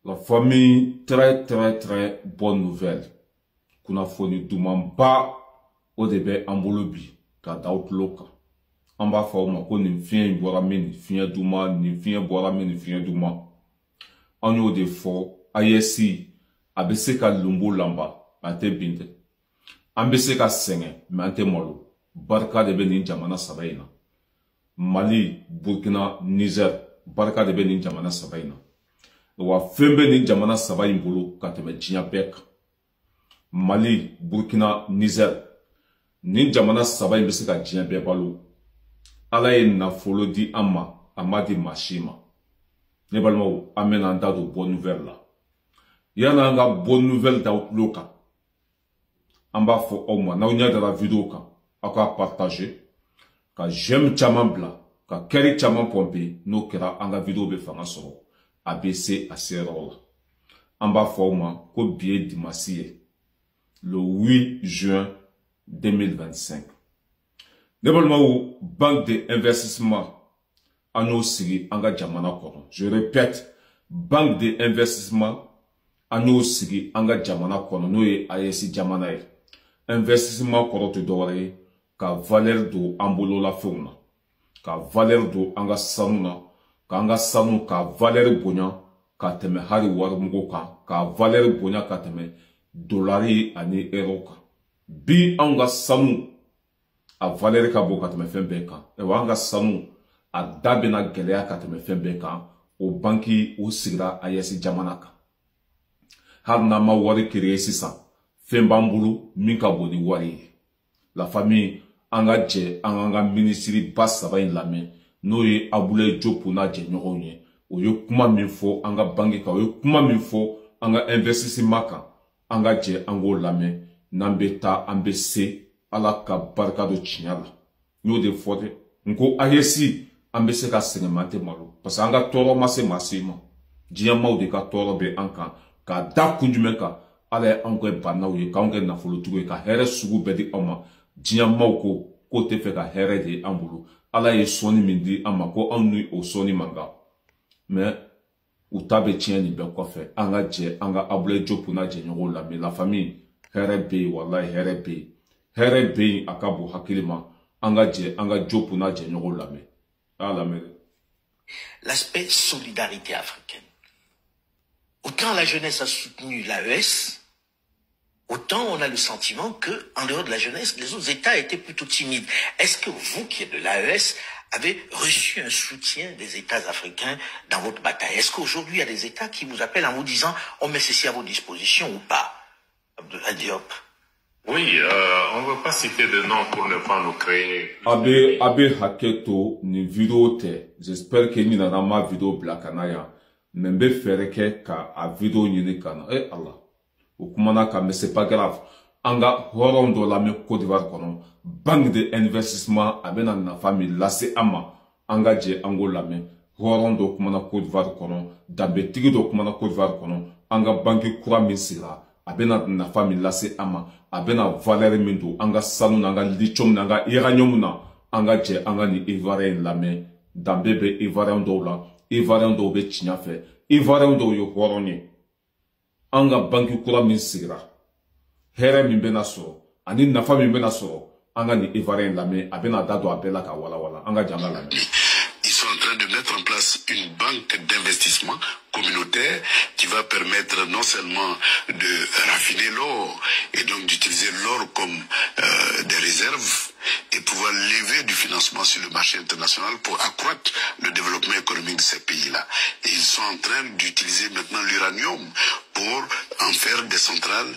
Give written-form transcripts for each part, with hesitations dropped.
La famille, très bonne nouvelle. Kuna foni dumamba au début ambolobi ka dautloka. Amba fauma ko ni fien bora meni fien duma ni fien bora meni fien duma. Anyo de fo ayesi abese ka lumbu lamba ate binte. Ambese ka senge mente molo. Barka de benin jamana sabaina. Mali, Burkina, Niger, barka de benin jamana sabaina. Wa fembe ni jamana saba imbulu kateme jinya bek. Mali, Burkina, Niger. Ni jamana saba imbese ka jinya bebalu. Ala ye nafolo di ama, amadi mashima. Ne balma amena anda do bonne nouvelle la. Yana anga bonne nouvelle da outloka. Amba fo oma na unya da la vidéo ka. Aka partager. Ka j'aime chaman bla. Ka keri chaman pompe. No kera anga vidéo be fanga soro. ABC à Serol. En bas format, ko biye dimasiye. Le 8 juin 2025. D'abord, banque d'investissement à nos siri anga jamana kono. Je répète, banque d'investissement à nos siri anga jamana kono. Nous y ayesi jamana. Investissement kono te dore ka valeur do ambolo la fauna. Ka valeur do anga sanuna. Kanga sanu ka valeur bonya ka teme hari war mugo ka valeur bonya ka teme dolari ani euro ka bi anga sanu a valeur ka bo ka teme fembe ka e wanga sanu a dabena gelea ka teme fembe ka o banki o sigra ayesi jamana ka har na ma wari créer sisa fembambulu minka boni wari la famille anga je anga ministry basaba in lame no ye abule jopu na je ɲɔgɔn ye o ye kuma min fɔ an ka banque kan o ye kuma min fɔ an ka investissement kan an ka jɛ an k'o lamɛn n'an bɛ taa an bɛ se ala ka barika do tiɲɛ la n y'o de fɔ dɛ n ko ayesi an bɛ se ka sɛgɛnman tɛ malo parce que an ka tɔɔrɔ ma se maa si ma diɲɛ maaw de ka tɔɔrɔ bɛ an kan k'a da kun jumɛn kan ala ye anw kɛ banaw ye k'anw kɛ nafolotigiw ye ka hɛrɛ sugu bɛɛ di aw ma diɲɛ maaw ko k'o tɛ fɛ ka hɛrɛ de ye an bolo ala ye sɔnni min di an ma ko anw ni o sɔnni man kan mais u ta bɛ tiɲɛ nin bɛɛ kɔfɛ an ka jɛ an ka abulaye jopu n'a jɛɲɔgɔnw lamɛn la famille hɛrɛ bɛ yen walayi hɛrɛ bɛ yen hɛrɛ bɛ yen a ka bon hakili ma an ka jɛ an ka jopu n'a jɛɲɔgɔnw lamɛn a lamɛn. L'aspect solidarité africaine. Autant la jeunesse a soutenu l'AES, autant on a le sentiment que, en dehors de la jeunesse, les autres États étaient plutôt timides. Est-ce que vous, qui êtes de l'AES, avez reçu un soutien des États africains dans votre bataille? Est-ce qu'aujourd'hui, il y a des États qui vous appellent en vous disant « on met ceci à vos dispositions » ou pas? Abdoulaye Diop. Oui, on ne veut pas citer de nom pour ne pas nous créer... Abe Haketo, ni vidéo te. J'espère que ni nana ma vidéo blakanaya. Membe fereke ka a vidéo nyine kana. Eh Allah. Okumana ka, mais c'est pas grave. Anga horon do la me Côte d'Ivoire kono. Banque d'investissement abena na famille lase ama. Anga je ango la me. Horon do kumana Côte d'Ivoire kono. Dabe tigi do kumana Côte d'Ivoire kono. Anga banque kura misira. Abena na famille lase ama. Abena valeur mindu. Anga sanu anga lichom anga iranium na. Anga je anga ni Ivoirien la me. Dabe be Ivoirien do la. Ivoirien do be chinya fe. Ivoirien do yo horonye. Anga banki kura min sigira here min bena soro ani nafa min bena soro anga ni Ivoirien lamɛ a bena da do a bɛɛ la ka wala wala anga janga lamɛ. Ils sont en train de mettre en place une banque d'investissement communautaire qui va permettre non seulement de raffiner l'or et donc d'utiliser l'or comme des réserves et pouvoir lever du financement sur le marché international pour accroître le développement économique de ces pays-là. Et ils sont en train d'utiliser maintenant l'uranium pour en faire des centrales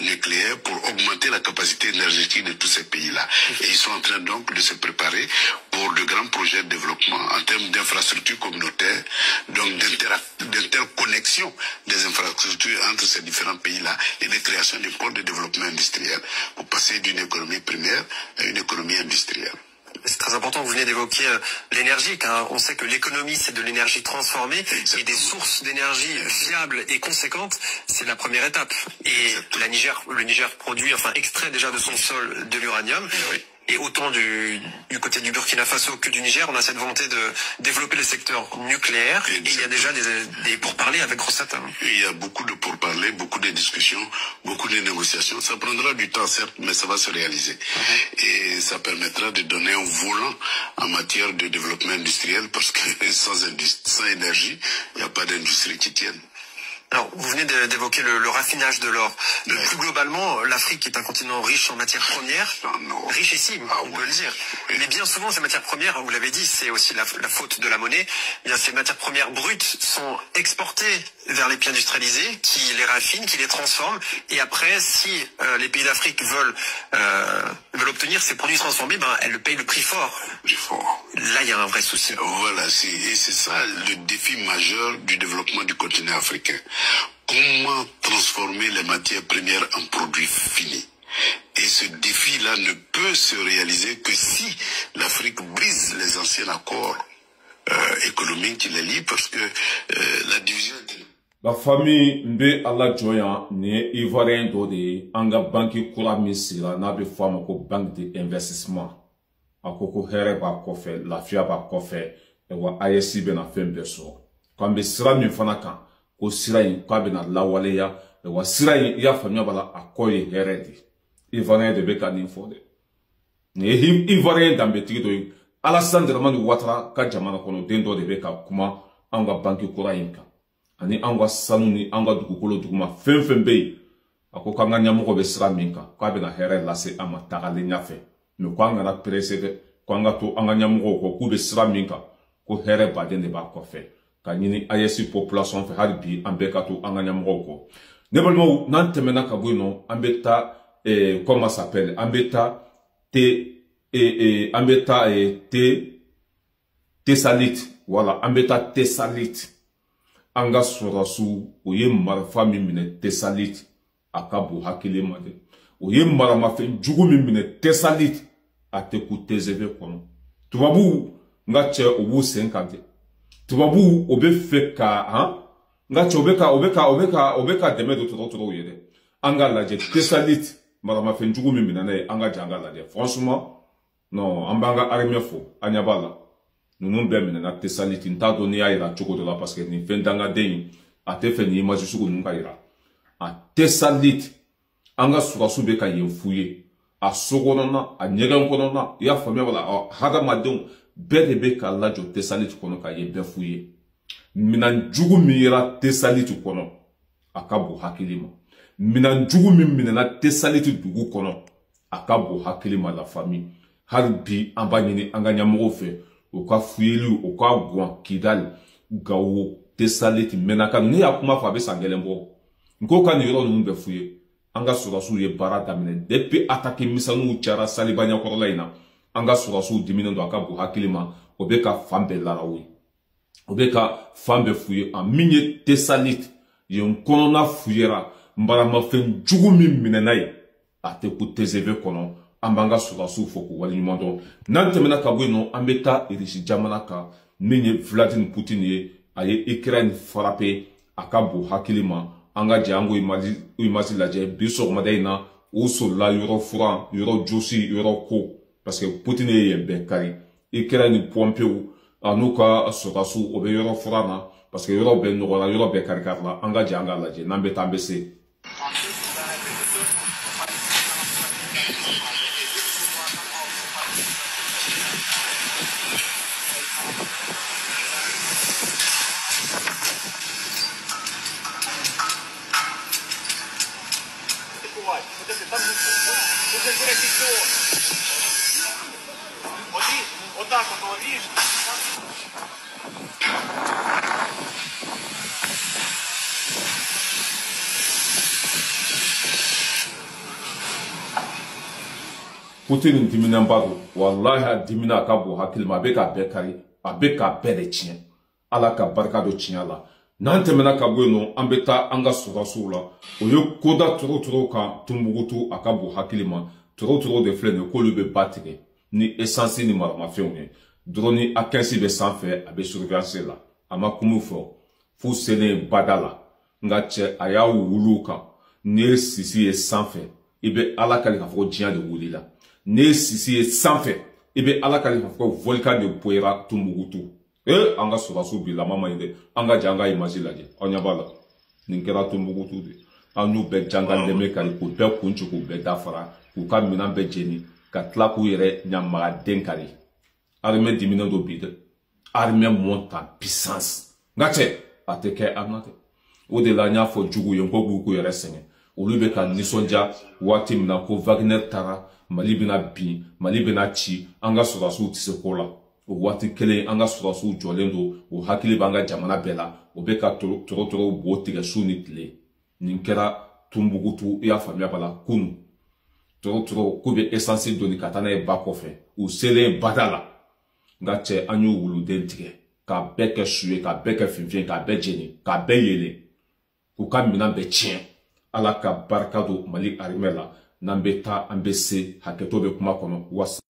nucléaires pour augmenter la capacité énergétique de tous ces pays-là. Et ils sont en train donc de se préparer pour de grands projets de développement en termes d'infrastructures communautaires, donc d'interconnexion des infrastructures entre ces différents pays-là et de création de pôles de développement industriel pour passer d'une économie primaire à une économie industrielle. C'est très important, vous venez d'évoquer l'énergie, car on sait que l'économie, c'est de l'énergie transformée. Exactement. Et des sources d'énergie fiables et conséquentes, c'est la première étape. Et le Niger produit, enfin extrait déjà de son sol de l'uranium. Oui. Et autant du côté du Burkina Faso que du Niger, on a cette volonté de développer les secteurs nucléaires. Et il y a déjà des pourparlers avec Rosatom. Il y a beaucoup de pourparlers, beaucoup de discussions, beaucoup de négociations. Ça prendra du temps, certes, mais ça va se réaliser. Et ça permettra de donner un volant en matière de développement industriel, parce que sans énergie, il n'y a pas d'industrie qui tienne. Alors, vous venez d'évoquer le raffinage de l'or. Plus globalement, l'Afrique est un continent riche en matières premières. Riche ici, on peut le dire. Mais bien souvent, ces matières premières, vous l'avez dit, c'est aussi la faute de la monnaie. Eh bien, ces matières premières brutes sont exportées vers les pays industrialisés, qui les raffinent, qui les transforment. Et après, si les pays d'Afrique veulent obtenir ces produits transformés, elles le payent le prix fort. Là, il y a un vrai souci. Voilà, c'est ça le défi majeur du développement du continent africain. Comment transformer les matières premières en produits finis? Et ce défi-là ne peut se réaliser que si l'Afrique brise les anciens accords économiques qui les lient, parce que la division... La famille Mbe Allah Joya ne Ivoirien Dode, Anga Banki Kura Misira, Nabe Fama ko Banque d'investissement. Akoko Hereba Kofe, La Fiaba Kofe, Ewa ISC Ben a fait un beso. Quand Mbe Sira Mifanaka, ko Sira in Kabena Lawaleya, Ewa Sira in Ya Famia Bala Akoye Heredi. Ivoirien de Beka Ninfode. Ne Ivoirien d'Ambetido, Alassane Dramani Ouattara, Kajamana Kono Dendo de Beka Kuma, Anga Banki Kura Inka. Ani anga sanu ni anga dugukolo duguma fembe ako kanga nyamugo be sira minka ko abe na here lase ama tagale nyafe me ko anga na presede ko anga to anga nyamugo ko ku be sira minka ko here baden de ba ko fe ka nyini ayesi population fe harbi ambeka to anga nyamugo ko nebalmo nan temena ka buino ambeta comment s'appelle ambeta ambeta Tessalit, voilà ambeta Tessalit. Anga sorasu oye marfa mimine Tessalit akabu hakile made oye marama fe jugu mimine Tessalit ateku tezeve kono tubabu ngache obu 50 tubabu obe feka ngache obeka deme do toro yede anga laje Tessalit marama fe jugu mimine na anga janga laje franchement non ambanga armée fo anyabala nous bemene na Tessalit nta doni ya ira choko de la parce que ni fendanga dein ate fe ni image suko nunga ira a Tessalit anga surasu be ka yenfuye a sogonona a nyegan konona ya famia wala hada madon bede be ka la jo Tessalit kono ka ye befuye minan jugu mira Tessalit kono akabu hakilima minan jugu minena Tessalit dugu kono akabu hakilima la famille harbi ambanyini anga nyamugo fe oka fuyelu oka gwan Kidal Gawo Tessalit menaka ne yakuma fa be sangelembo nko ka ni yoro nu be fuye anga surasu ye barata mine depuis attaquer misanu chara salibanya korolaina anga surasu dimine ndo akabu hakilima obeka fambe larawi obeka fambe fuye en minye Tessalit yon konona fuyera mbarama fen jugu minenai ate ku tezeve kono ambanga surasu foko wali nyumondo nantemena kabwino ambeta irishi jamanaka minye Vladimir Poutine aye Ukraine frappé akabu hakilima anga jango imasi laje biso madaina uso la euro franc euro josi euro ko parce que Poutine ye bekari Ukraine pompeu anuka surasu obe euro franc parce que euro ben no la euro bekari karla anga janga laje nambeta mbese Poutine dimina mbado wallahi dimina akabu hakilima abeka bekari abeka bede chien ala ka barka do chiala nantemena kabweno ambeta anga surasula oyo koda turo ka tumbugutu akabu hakilima turo de flene ko lebe batire ni essence ni marama feune droni akensi be sanfe abe surveillance la ama kumufo fu sene badala ngache ayawu wuluka ni sisi e sanfe ibe ala kali ka fo jian de wulila ne sisi ye sanfɛ i bɛ ala ka fɔ volcan de poyera Tombouctou an ka sɔrɔsiw bi lamama ye dɛ an ka jɛ an ka image lajɛ aw ɲɛ b'a la nin kɛra Tombouctou de an y'u bɛɛ jangan dɛmɛ kari k'u bɛɛ kun ci k'u bɛɛ dafara k'u ka minɛn bɛɛ jeni ka tila k'u yɛrɛ ɲamagaden kari armée diminen do bi dɛ armée monte en puissance nka cɛ a tɛ kɛ an na dɛ o de la n y'a fɔ jugu ye n ko b'u k'u yɛrɛ sɛgɛn olu bɛ ka nisɔndiya waati min na ko Wagner taara Mali bɛna bin Mali bɛna ci an ka sɔrɔsiw tɛ se ko la o waati kelen an ka sɔrɔsiw jɔlen do o hakili b'an ka jamana bɛɛ la o bɛ ka tɔrɔtɔrɔ bo tigɛ su ni tile nin kɛra Tombouctou i y'a faamuya bala kunu tɔrɔtɔrɔ k'u bɛ essence doni ka taa n'a ye ba kɔfɛ u selen bada la nka cɛ an y'u wuluden tigɛ k'a bɛɛ kɛ su ye k'a bɛɛ kɛ finfin k'a bɛɛ jeni k'a bɛɛ yelen k'u ka minɛn bɛɛ tiɲɛ ala ka barika don Mali armée la n'an bɛ taa an bɛ se hakɛto bɛ kuma kɔnɔ wasa